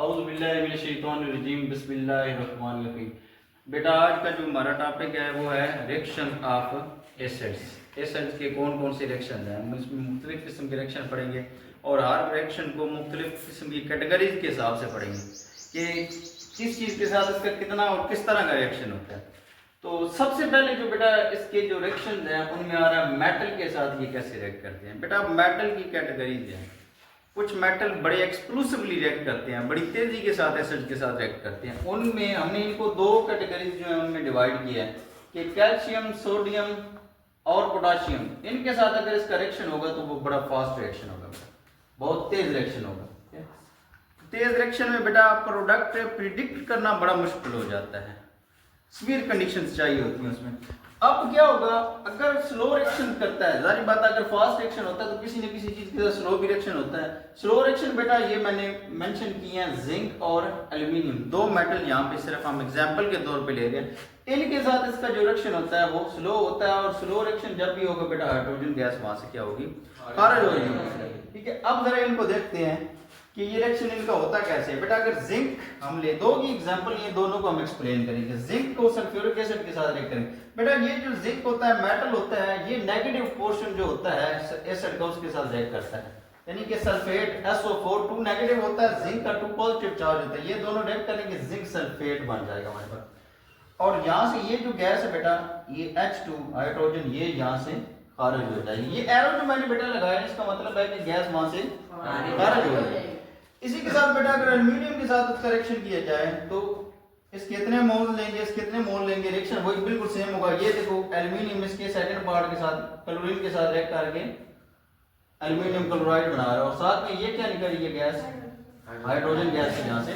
औज़ुबिल्लाहिमिनश्शैतानिर्रजीम बिस्मिल्लाहिर्रहमानिर्रहीम। बेटा आज का जो हमारा टॉपिक है वो है रिएक्शन ऑफ एसिड्स। एसिड्स के कौन कौन से रिएक्शन हैं, हम इसमें मुख्तलिफ किस्म के रिएक्शन पढ़ेंगे और हर रिएक्शन को मुख्तलिफ किस्म की कैटेगरीज के हिसाब से पढ़ेंगे कि किस चीज़ के साथ इसका कितना और किस तरह का रिएक्शन होता है। तो सबसे पहले जो बेटा इसके जो रिएक्शन हैं उनमें आ रहा है मेटल के साथ ये कैसे रिएक्ट करते हैं। बेटा मेटल की कैटेगरीज हैं, कुछ मेटल बड़े एक्सक्लूसिवली रिएक्ट करते हैं, बड़ी तेजी के साथ एसिड के साथ रिएक्ट करते हैं। उनमें हमने इनको दो कैटेगरीज जो है उनमें डिवाइड किया है कि कैल्शियम, सोडियम और पोटाशियम, इनके साथ अगर इसका रिएक्शन होगा तो वो बड़ा फास्ट रिएक्शन होगा, बहुत तेज रिएक्शन होगा। तेज रिएक्शन में बेटा प्रोडक्ट प्रिडिक्ट करना बड़ा मुश्किल हो जाता है, सीवियर कंडीशंस चाहिए होती हैं उसमें। अब क्या होगा, अगर स्लो रिएक्शन करता है, जारी बात है अगर फास्ट रिएक्शन होता है तो किसी न किसी चीज के साथ स्लो भी रिएक्शन होता है। स्लो रिएक्शन बेटा ये मैंने मेंशन किए हैं जिंक और एल्यूमिनियम, दो मेटल यहाँ पे सिर्फ हम एग्जांपल के तौर पे ले रहे हैं। इनके साथ इसका जो रिएक्शन होता है वो स्लो होता है और स्लो रिएक्शन जब भी होगा बेटा हाइड्रोजन गैस वहां से क्या होगी, खारिज हो जाएगी। ठीक है, अब जरा इनको देखते हैं कि ये रिएक्शन इनका होता कैसे है। बेटा अगर जिंक हम ले, दो की एग्जांपल ये दोनों को हम एक्सप्लेन करेंगे। जिंक को सल्फ्यूरिक एसिड के साथ रिएक्ट करेंगे। बेटा ये जो जिंक होता है, मेटल होता है, ये नेगेटिव पोर्शन जो होता है एसिड का उसके साथ रिएक्ट करता है, यानी कि सल्फेट SO4 2 नेगेटिव होता है, जिंक का 2 पॉजिटिव चार्ज होता है, ये दोनों रिएक्ट करेंगे, जिंक सल्फेट बन जाएगा हमारे पास। और यहाँ से ये जो गैस है बेटा, ये H2 हाइड्रोजन, ये यहाँ से खारिज हो जाएगी। ये एरो जो मैंने बेटा लगाया इसका मतलब है कि गैस वहां से खारिज हो जाएगी। इसी के साथ बेटा अगर एल्यूमिनियम के साथ इसका रिएक्शन किया जाए तो इसके कितने मोल लेंगे, इसके कितने मोल लेंगे, रिएक्शन वही बिल्कुल सेम होगा। ये देखो एल्यूमिनियम इसके सेकंड पार्ट के साथ क्लोरीन के साथ रिएक्ट करके एल्यूमिनियम क्लोराइड बना रहा है और साथ में ये क्या निकल रही है, गैस, हाइड्रोजन गैस है यहाँ से।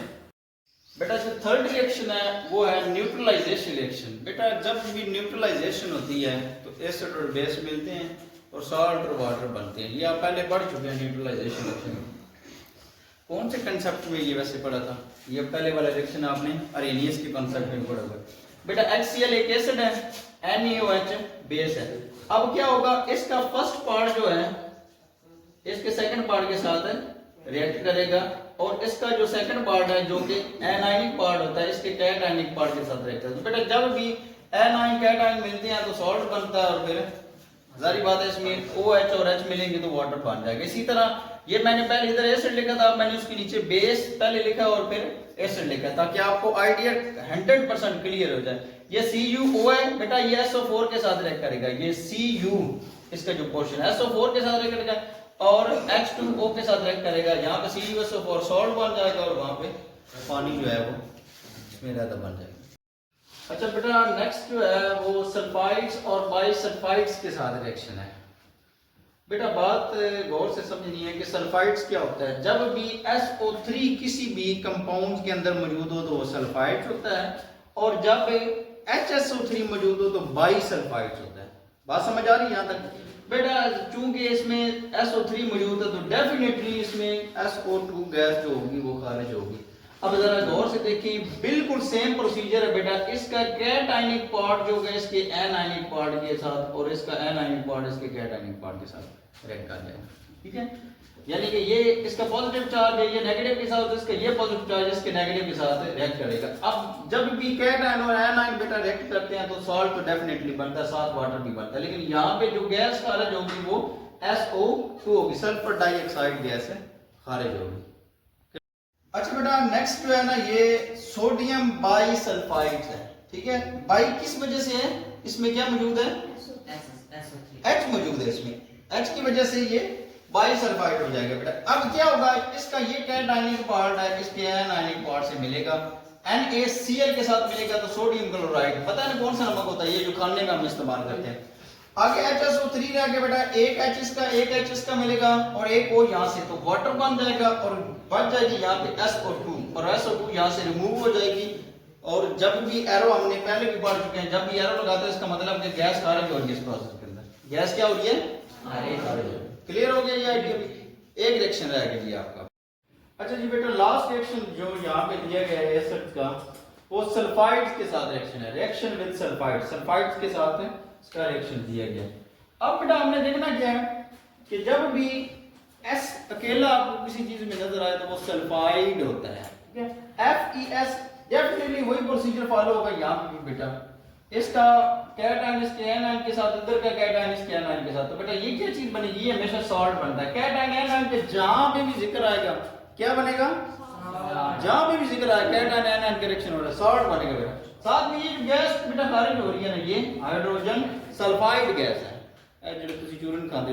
बेटा जो थर्ड रिएक्शन है वो है न्यूट्रलाइजेशन रिएक्शन। बेटा जब भी न्यूट्रलाइजेशन होती है तो एसिड और बेस मिलते हैं और सॉल्ट और वाटर बनते हैं। ये आप पहले पढ़ चुके हैं न्यूट्रलाइजेशन रिएक्शन। कौन से कंसेप्ट में ये वैसे पढ़ा था, ये पहले वाला रिएक्शन आपने अरेनियस के कंसेप्ट में पढ़ा हुआ। बेटा HCl एक एसिड है, NaOH बेस है। अब क्या होगा, इसका फर्स्ट पार्ट जो है इसके सेकंड पार्ट के साथ रिएक्ट करेगा और इसका जो सेकंड पार्ट है जो कि एनायनिक पार्ट होता है इसके कैटायनिक पार्ट के साथ रिएक्ट करेगा। तो बेटा जब भी एनायन कैटायन मिलते हैं तो सॉल्ट बनता है और फिर जारी बात है इसमें OH और H मिलेंगे तो वाटर बन जाएगा। इसी तरह ये मैंने पहले इधर एसिड लिखा था, मैंने उसके नीचे बेस पहले लिखा और फिर एसिड लिखा ताकि आपको आइडिया 100% क्लियर हो जाए। ये CuO है बेटा, ये SO4 के साथ रिएक्ट करेगा, ये Cu इसका जो पोर्शन है SO4 के साथ रिएक्ट करेगा और H2O के साथ रिएक्ट करेगा। यहाँ पे CuSO4 सॉल्ट बन जाएगा और वहां पे पानी जो है वो इसमें रहता बन जाएगा। अच्छा बेटा नेक्स्ट जो है वो सल्फाइड्स और बाइसल्फाइड्स के साथ रिएक्शन है। बेटा बात गौर से समझनी है कि सल्फाइड्स क्या होता है। जब भी SO3 किसी भी कंपाउंड के अंदर मौजूद हो तो वो सल्फाइड्स होता है और जब HSO3 मौजूद हो तो बाइसल्फाइड्स होता है। बात समझ आ रही है यहाँ तक? बेटा चूंकि इसमें SO3 मौजूद है तो डेफिनेटली इसमें SO2 गैस जो होगी वो खारिज होगी। अब जरा गौर से देखें, बिल्कुल सेम प्रोसीजर है बेटा। इसका कैटायनिक पार्ट जो है इसके एनायनिक पार्ट के साथ और इसका एनायनिक पार्ट इसके कैटायनिक पार्ट के साथ रिएक्ट कर जाएगा। ठीक है, यानी कि ये इसका पॉजिटिव चार्ज है, ये नेगेटिव के साथ, इसका ये पॉजिटिव चार्ज इसके नेगेटिव के साथ रिएक्ट करेगा। अब जब भी कैटायन और एनायन बेटा रिएक्ट करते हैं तो सॉल्ट तो डेफिनेटली बनता है, साथ वाटर भी बनता है, लेकिन यहाँ पे जो गैस खारिज होगी वो SO2 होगी, सल्फर डाइऑक्साइड गैस खारिज होगी। अच्छा बेटा नेक्स्ट जो है ना ये सोडियम बाइसल्फाइड है। ठीक है, बाई किस वजह से है, इसमें क्या मौजूद है, H मौजूद है, इसमें H की वजह से ये बाइसल्फाइड हो जाएगा बेटा। अब क्या होगा, इसका ये कैटायनिक पार्ट है, इसके एनायनिक पार्ट से मिलेगा, NaCl के साथ मिलेगा तो सोडियम क्लोराइड, पता है कौन सा नमक होता है ये जो खाने में हम इस्तेमाल करते हैं। आगे HSO3 रह गया बेटा, एक H इसका मिलेगा और एक O यहाँ से, तो वाटर बन जाएगा और बच जाएगी यहाँ पे SO2 और SO2 यहाँ से रिमूव हो जाएगी। और जब भी एरो, हमने पहले भी पढ़ चुके हैं, जब भी एरो लगाते हैं इसका मतलब कि गैस खारिज हो रही है। इस प्रोसेस के अंदर गैस क्या हो रही है, खारिज। क्लियर हो गया ये आइडिया भी? एक रिएक्शन रह गया आपका। अच्छा जी बेटा लास्ट रिएक्शन जो यहाँ पे दिया गया है एसिड का वो सल्फाइड्स के साथ रिएक्शन है, रिएक्शन विद सल्फाइड, सल्फाइड्स के साथ इसका रिएक्शन दिया गया। अब बेटा हमने देखना क्या है कि जब भी S अकेला आपको किसी चीज में नजर आए तो वो सल्फाइड होता है। ठीक FES डेफिनेटली वही प्रोसीजर फॉलो होगा यहाँ पे भी बेटा। इसका कैटायन इसके एनायन के साथ, इधर का कैटायन इसके एनायन के साथ, तो बेटा ये क्या चीज बनेगी, ये हमेशा सॉल्ट बनता है। कैटायन एनायन के जहां पे भी जिक्र आएगा क्या बनेगा, जहां पे भी जिक्र आएगा कैटायन एनायन के रिएक्शन हो रहा है, सॉल्ट बनेगा बेटा। साथ में ये गैस बेटा खारिज हो रही है ना, ये हाइड्रोजन सल्फाइड गैस है, जेडे तुसी चूरन खाते हो